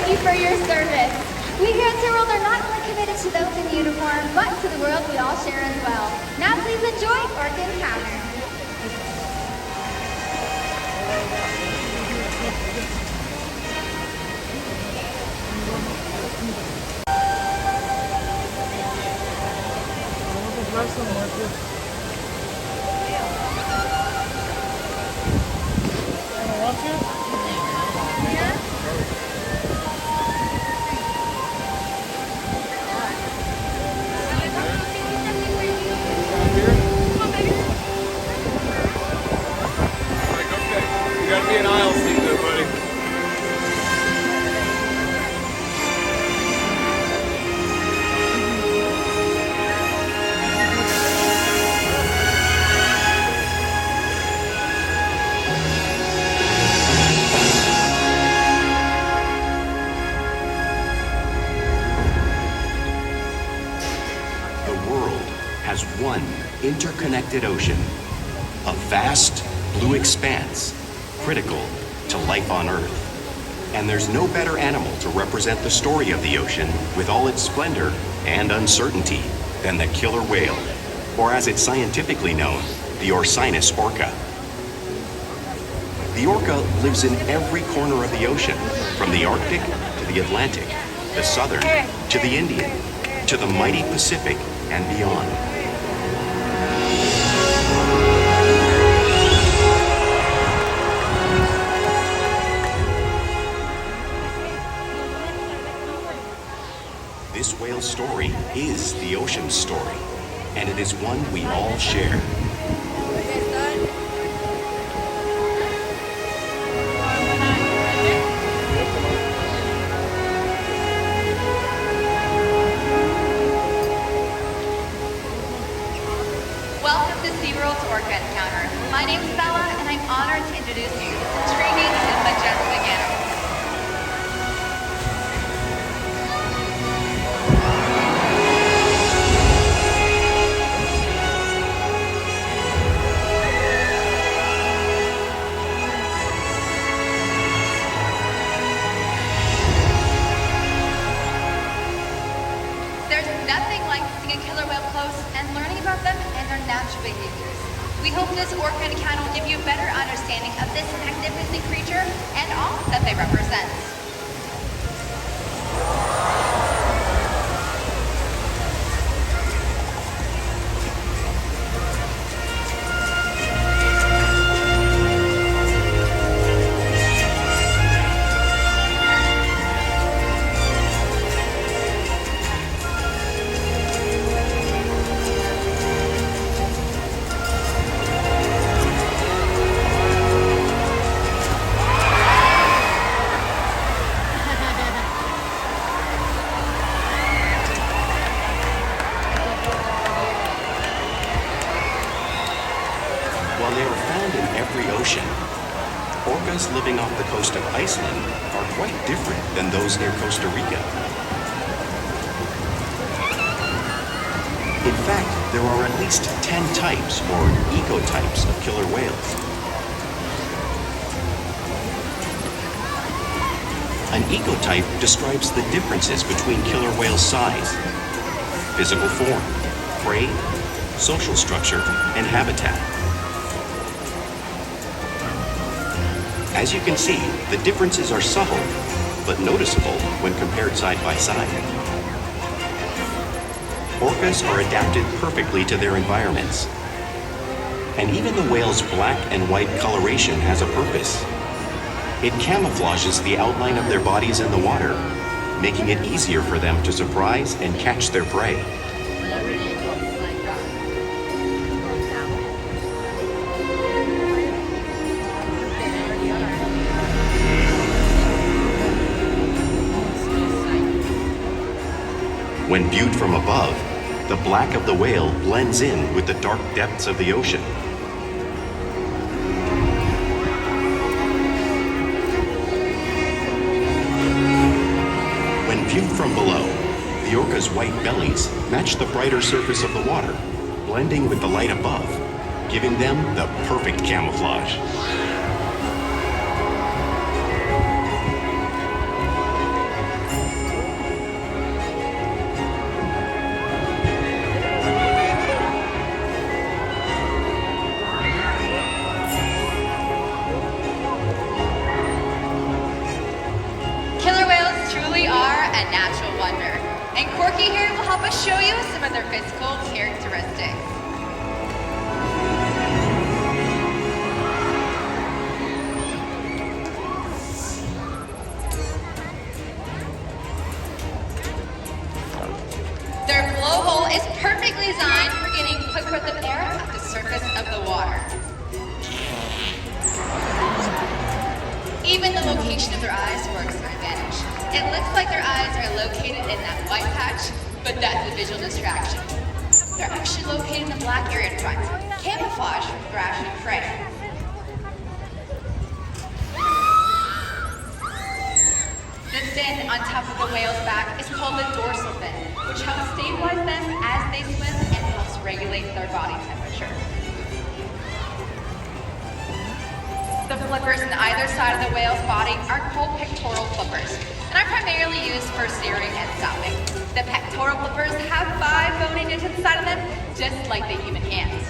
you for your service. We here at SeaWorld are not only committed to those in uniform, but to the world we all share as well. Now please enjoy Orca Encounter. Has one interconnected ocean, a vast blue expanse critical to life on Earth. And there's no better animal to represent the story of the ocean with all its splendor and uncertainty than the killer whale, or as it's scientifically known, the Orcinus orca. The orca lives in every corner of the ocean, from the Arctic to the Atlantic, the Southern to the Indian, to the mighty Pacific and beyond. This whale's story is the ocean's story, and it is one we all share. Welcome to SeaWorld's Orca Encounter. My name's Bella, and I'm honored to introduce you to intriguing and majestic animals. There's nothing like seeing a killer whale close and learning about them and their natural behaviors. We hope this Orca Encounter will give you a better understanding of this magnificent creature and all that they represent. While they are found in every ocean, orcas living off the coast of Iceland are quite different than those near Costa Rica. In fact, there are at least 10 types or ecotypes of killer whales. An ecotype describes the differences between killer whale size, physical form, prey, social structure, and habitat. As you can see, the differences are subtle, but noticeable when compared side by side. Orcas are adapted perfectly to their environments. And even the whale's black and white coloration has a purpose. It camouflages the outline of their bodies in the water, making it easier for them to surprise and catch their prey. When viewed from above, the black of the whale blends in with the dark depths of the ocean. When viewed from below, the orca's white bellies match the brighter surface of the water, blending with the light above, giving them the perfect camouflage. a natural wonder. And Corky here will help us show you some of their physical characteristics. Their blowhole is perfectly designed for getting quick breath of air at the surface of the water. Even the location of their eyes works to their advantage. It looks like their eyes are located in that white patch, but that's a visual distraction. They're actually located in the black area in front, camouflage from thrash and prey. The fin on top of the whale's back is called the dorsal fin, which helps stabilize them as they swim and helps regulate their body temperature. The flippers on either side of the whale's body are called pectoral flippers and are primarily used for steering and stopping. The pectoral flippers have 5 bony digits inside of them, just like the human hands.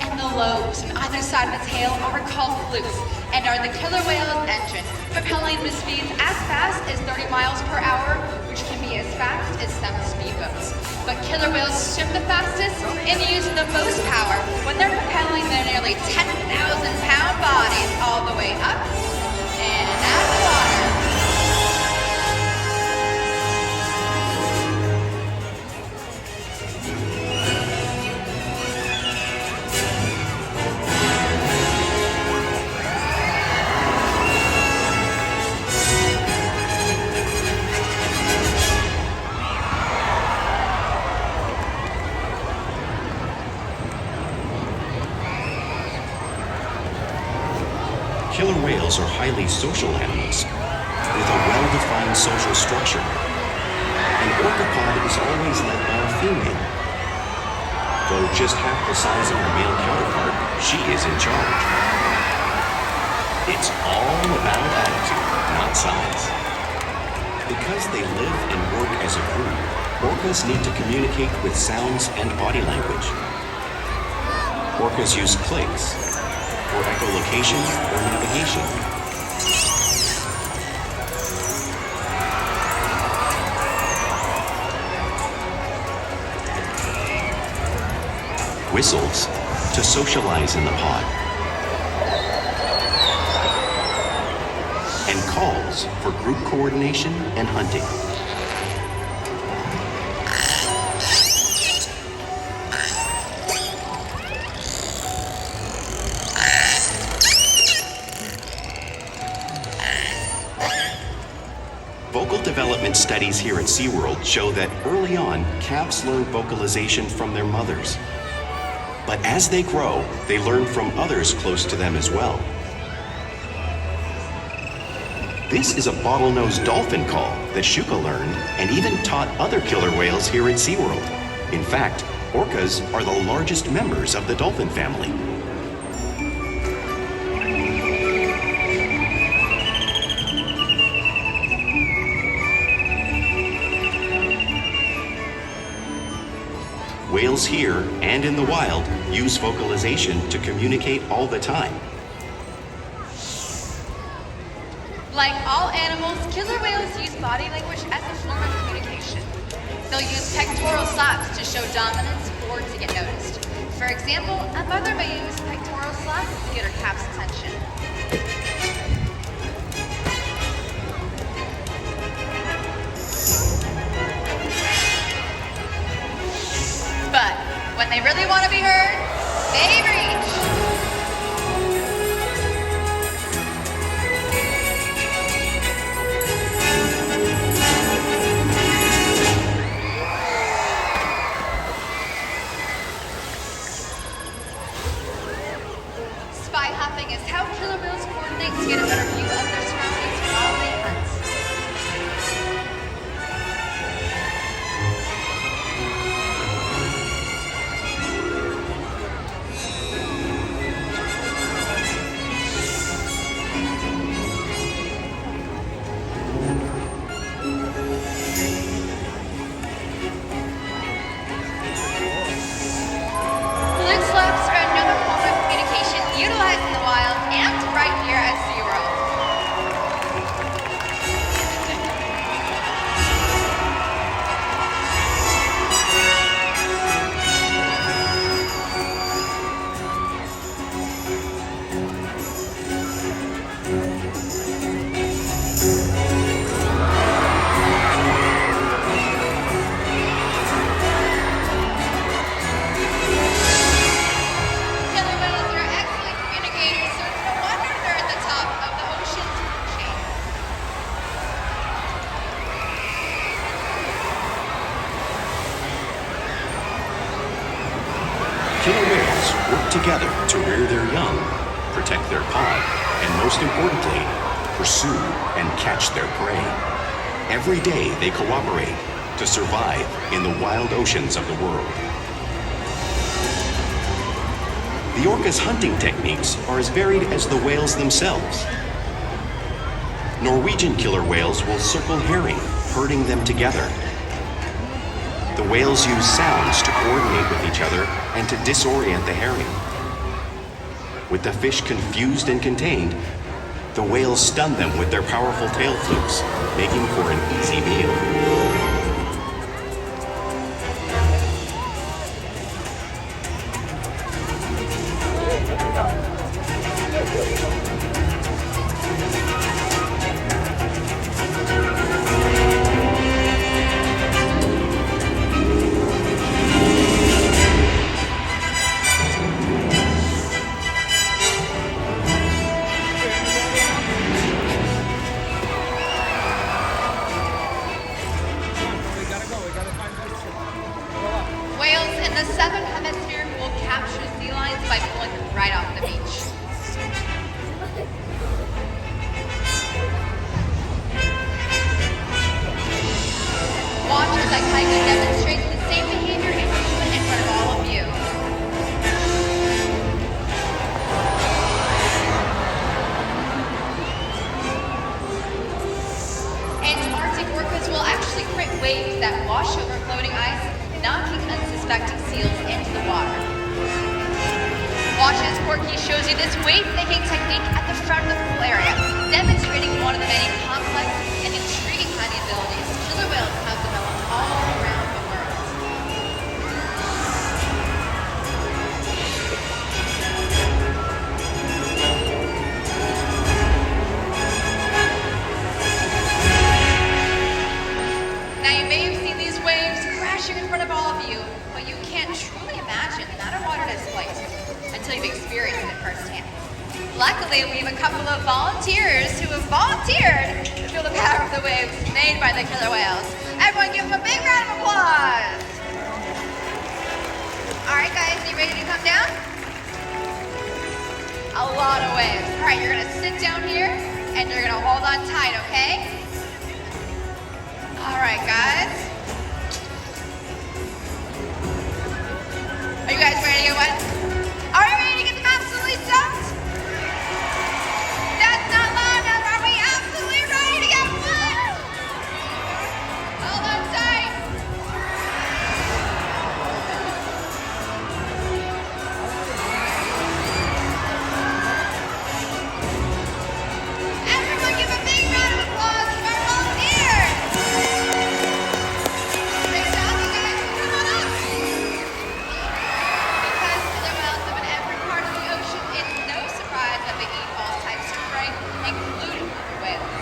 And the lobes on either side of the tail are called flukes and are the killer whale's engine, propelling them to speeds as fast as 30 miles per hour, which can be as fast as some speedboats. But killer whales swim the fastest and use the most power when they're propelling their nearly 10,000-pound bodies all the way up and out of the water. Killer whales are highly social animals with a well-defined social structure. An orcapod is always led by a female. Though just half the size of her male counterpart, she is in charge. It's all about attitude, not size. Because they live and work as a group, orcas need to communicate with sounds and body language. Orcas use clicks for echolocation or navigation. Whistles to socialize in the pod. And calls for group coordination and hunting. Vocal development studies here at SeaWorld show that early on, calves learn vocalization from their mothers. But as they grow, they learn from others close to them as well. This is a bottlenose dolphin call that Shuka learned and even taught other killer whales here at SeaWorld. In fact, orcas are the largest members of the dolphin family. Whales here and in the wild use vocalization to communicate all the time. Like all animals, killer whales use body language as a form of communication. They'll use pectoral slaps to show dominance or to get noticed. For example, a mother may use pectoral slaps to get her calf's attention. But when they really want to be heard, they reach. Spy hopping is how killer whales coordinate to get a better view of their surroundings while they hunt. Fluke slaps are another form of communication whales work together to rear their young, protect their pod, and most importantly, pursue and catch their prey. Every day they cooperate to survive in the wild oceans of the world. The orca's hunting techniques are as varied as the whales themselves. Norwegian killer whales will circle herring, herding them together. The whales use sounds to coordinate with each other and to disorient the herring. With the fish confused and contained, the whales stun them with their powerful tail flukes, making for an easy meal. Luckily, we have a couple of volunteers who have volunteered to feel the power of the waves made by the killer whales. Everyone give them a big round of applause. All right, guys, you ready to come down? A lot of waves. All right, you're gonna sit down here and you're gonna hold on tight, okay? All right, guys. Are you guys ready to get wet? Are you ready to get them absolutely soaked? That's not loud enough. Are we absolutely ready to get wet? Hold on tight. Everyone give a big round of applause to our volunteers. Great job, you guys. Come on up. Because killer whales live in every part of the ocean, it's no surprise that they eat all types of prey, including whales.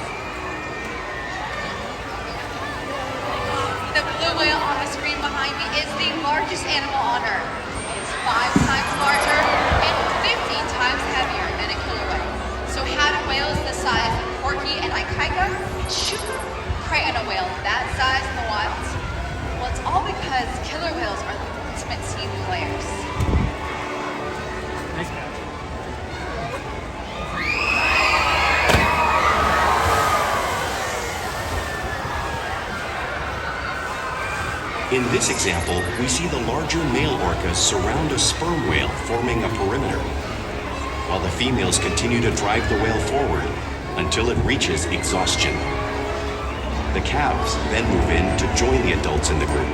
The blue whale on the screen behind me is the largest animal on Earth. It's 5 times larger and 15 times heavier than a killer whale. So how do whales the size of Orca and Encounter prey on a whale that size in the wild? Well, it's all because killer whales are the ultimate team players. Nice catch. In this example, we see the larger male orcas surround a sperm whale, forming a perimeter, while the females continue to drive the whale forward until it reaches exhaustion. The calves then move in to join the adults in the group.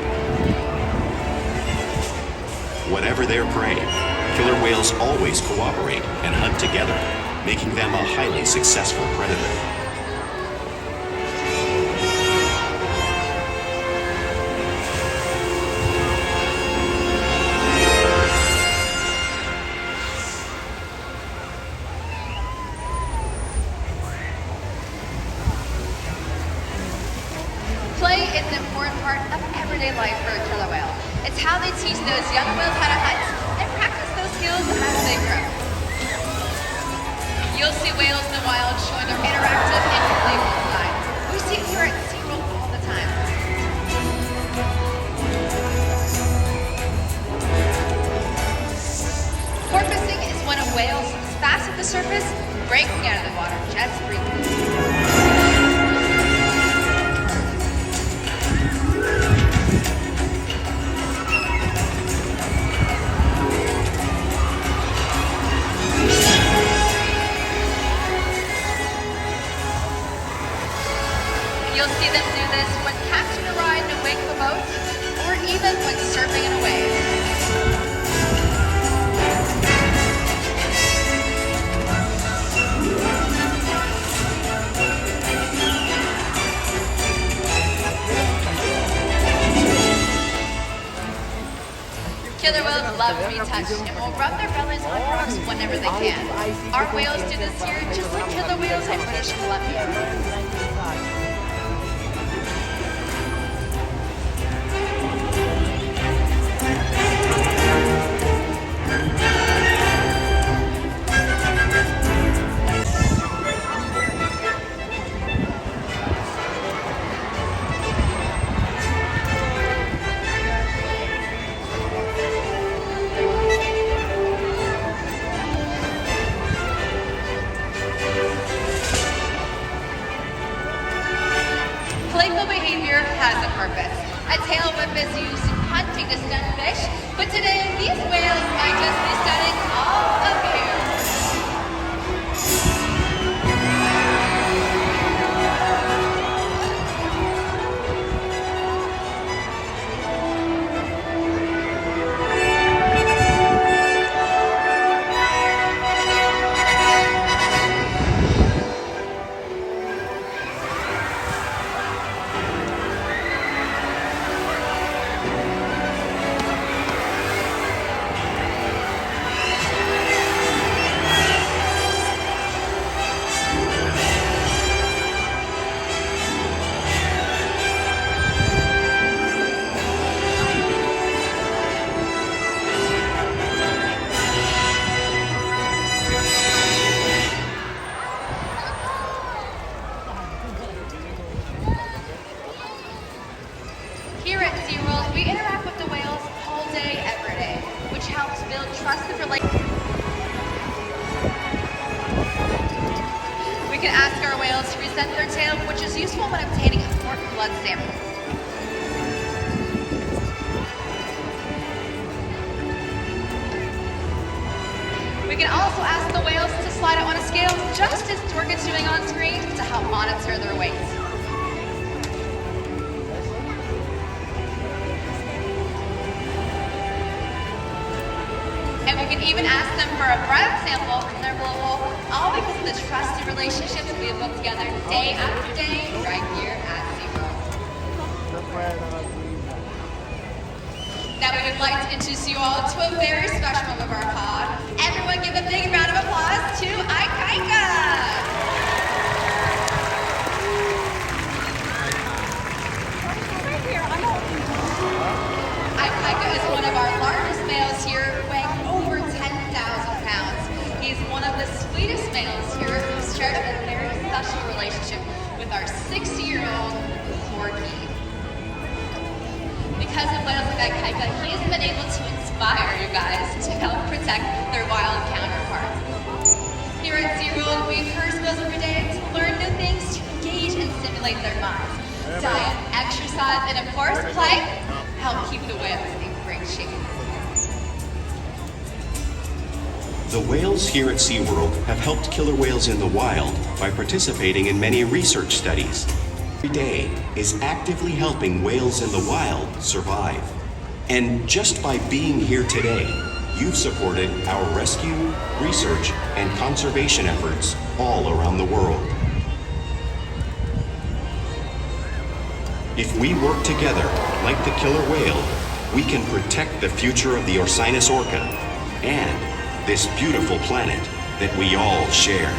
Whatever their prey, killer whales always cooperate and hunt together, making them a highly successful predator. Play is an important part of everyday life for a killer whale. It's how they teach those young whales how to hunt and practice those skills as they grow. You'll see whales in the wild showing their interactive and playful side. We see it here at SeaWorld all the time. the surface, breaking out of the water just briefly. You'll see them do this when catching a ride in a wake of a boat, or even when surfing in a wave. Killer whales love to be touched and will rub their bellies on rocks whenever they can. Our whales do this here just like killer whales in British Columbia. Playful behavior has a purpose. A tail whip is used in hunting to stun fish, but today these whales might just be stunning all of you. Here at SeaWorld, we interact with the whales all day, every day, which helps build trusted relationships. We can ask our whales to present their tail, which is useful when obtaining important blood samples. We can also ask the whales to slide out on a scale, just as Orca's doing on screen, to help monitor their weight. And we can even ask them for a breath sample from their blowhole, all because of the trusted relationships we have built together day after day right here at SeaWorld. Now we would like to introduce you all to a very special member of our pod. Everyone give a big round of applause to Ikaika! Ikaika is one of our largest males here, weighing over 10,000 pounds. He's one of the sweetest males here who's shared a very special relationship with our 60-year-old Orca. Because of whales like Ikaika, he has been able to inspire you guys to help protect their wild counterparts. Here at SeaWorld, we encourage whales every day to learn new things, to engage and stimulate their minds. Diet, exercise, and of course, play help keep the whales in great shape. The whales here at SeaWorld have helped killer whales in the wild by participating in many research studies. Every day is actively helping whales in the wild survive. And just by being here today, you've supported our rescue, research, and conservation efforts all around the world. If we work together, like the killer whale, we can protect the future of the Orcinus orca and this beautiful planet that we all share.